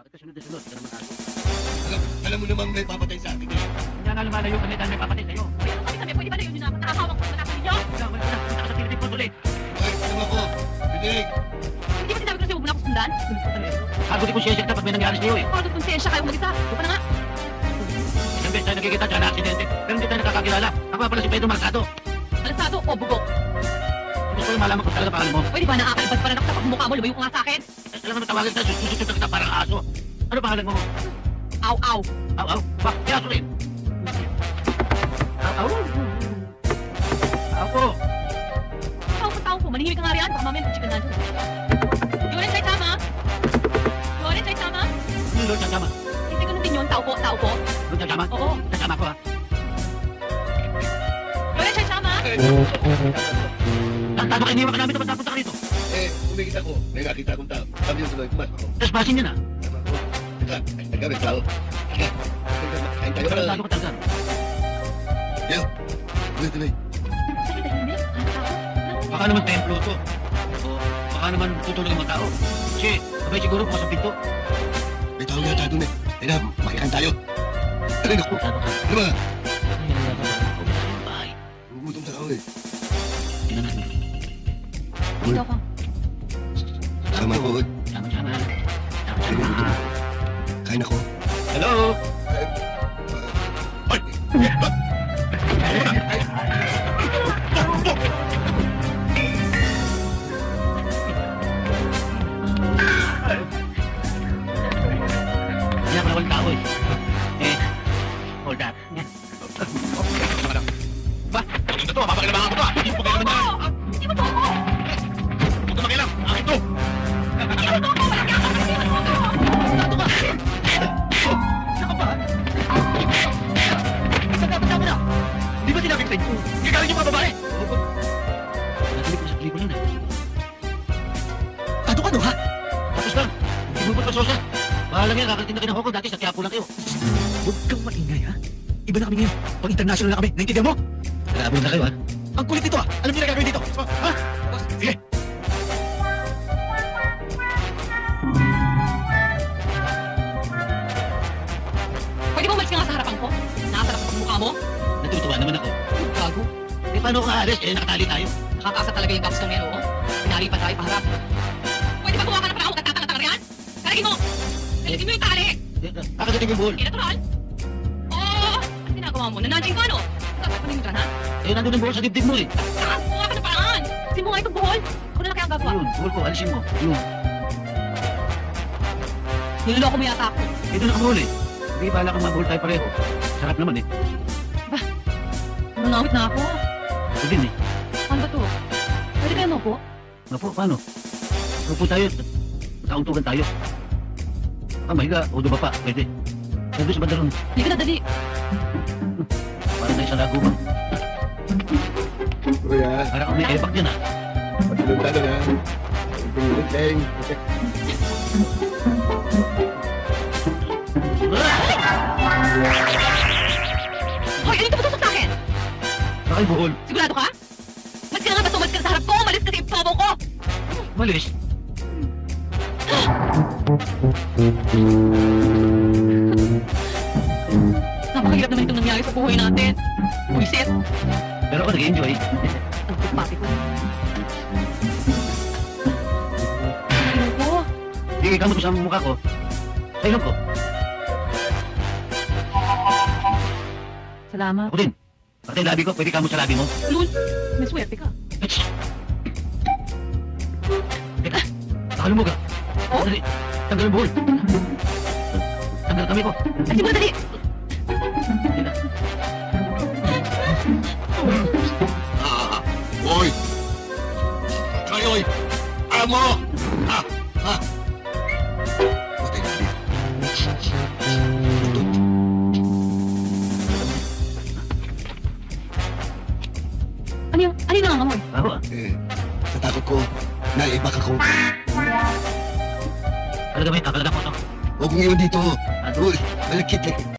Bakit ka sunod-sunod? Ka naman aso. Alam mo namang may papatay sa akin eh. Kaya nga lumalayo kami dahil may papatay sa'yo. Ay, ano kami, pwede ba na yun yun ako? Nakahawak ko sa ninyo? Wala, wala na. Punta ka sa tinitig ko tuloy. Ay, alam ako. Binig. Hindi ba sinabi ko sa'yo, huwag mo na ako sundan? Ako di konsensya kita pag may nangyari sa'yo eh. Ako, konsensya kayo mag-isa. Doon pa na nga. Isang beses tayo nagkikita dyan na aksidente. Pero hindi tayo nakakakilala. Ako nga pala si Pedro Marcado. Malasado o bugok? Gusto ko yung malaman ko talaga pangalan mo. Pwede ba nakakalibad pa rin ako sa pagmumukha mo? Lumayo ko nga sa akin. Alam mo tawagin tayo, susunod na kita parang aso. Ano pangalan mo? Aw, aw. Aw. Ba, si aso rin. Aw. Ako. Tao po. Manihimik ka nga riyan. Baka mamaya mag-chicken na dyan. Yoren, say tama. Yoren, say tama. Ano yung tama? Hindi ganun din yun. Tao po. Yung tama? Oo. Tama ko ha. Yoren, say tama. Tama ka, iniwan ka namin dapat napunta ka rito. Umikit ako. May nakita akong tao. Sabi yung tuloy, pumas ako. Trespassing yan ah. Tama ko. Teka, may tao. Teka, kain tayo para. Tado ka talaga. Yo, tuloy. Sige, tahimik. Ano tao? Baka naman templo to. O baka naman tutulog ang mga tao. Kasi sabay siguro bukas ang pinto. May tao yata doon eh. Teka, makikain tayo. Ano na? Tado ka. Ano ba? Yung bahay. Gugutom sa tao eh. Tingnan natin. Dito ako. Sama ko. Sama. Kain ako. Hello? Ay! Yan, walang tao eh. Hold up. Ba? Ito to, mapakinabangan ko to ah. Hindi mo kailangan na. Hindi mo to ako! Huwag ka makilang. Akin to. Hindi mo to ako! Walang yaka! Hindi mo to ako! Saka ba? Tama na. Di ba sinabi ko sa'yo? Gagaling yung mga babae. Natinig ko sa pelikula na. Tato ka no ha? Tapos lang. Hindi mo pa sosa. Bahala nga, kakalitin na kayo ng Hong Kong. Dati sa Quiapo lang kayo. Huwag kang maingay, ha? Iba na kami ngayon. Pag international na kami, naintindihan mo? Nag-aabot na kayo ha? Ang kulit nito, ha? Alam niyo na gagawin dito. Ha? Sige. Pwede mo umalis ka nga sa harapan ko? Nakasarap sa pagmukha mo? Natutuwa naman ako. Gago. Eh paano kung aalis? Eh nakatali tayo. Nakakaasa talaga yung gaps kang yan, oo? Pinali pa tayo paharap. Pwede ba gumawa ka ng parang ako magtatanga-tanga riyan? Karagin mo! Karagin mo yung tali! Kakasating yung buhol. Eh, natural? Oo! Ang ginagawa mo, nananjing ka, no? Kakapanin mo dyan, ha? Eh nandun yung buhol sa dibdib mo eh. Gumawa ka ng paraan! Sin mo nga itong buhol! Ako na lang kaya ang gagawa. Yun, buhol ko, alisin mo. Yun. Niloloko mo yata ako. Ito nakabuhol eh. Hindi pala kang mabuhol tayo pareho. Sarap naman eh. Nanawit na ako. Ito din eh. Ano ba to? Pwede kayo mo po? Mapo, paano? Mapo tayo. Magkauntugan tayo. Mahiga. O ba pa? Pwede. Pwede sa bandaron. Hindi ka na dali. Parang na isang lago ba? Kuya, Parang may ebak dyan ah. patulong tayo na. Teng. Hoy, ano ito matusok sa akin? Bakit buhol? Sigurado ka? Malis ka na nga basta umalis ka na sa harap ko! Umalis ka sa ipobo ko! Malis. Napakahirap naman itong nangyari sa buhay natin. Buisit! Pero ako nag-enjoy. Ang tupati ko. Ano ko? Sige, kamot ko sa mukha ko. Sa ilong ko. Salamat. Ako din. Pati yung labi ko, pwede kamot sa labi mo. Lul, may swerte ka. Teka, nakalumog ah. Oh? Dali, tanggal ang buhol. Tanggal kami ko. Ay, siguro dali! Teka. Oy! Oy! Amo! Patay na ulit. Ano yung nangangamoy? Ako ah. Sa takot ko, naibak ako. Talaga may kakalaga ko to. Huwag mong iwan dito. Ano? Uy, malakit eh.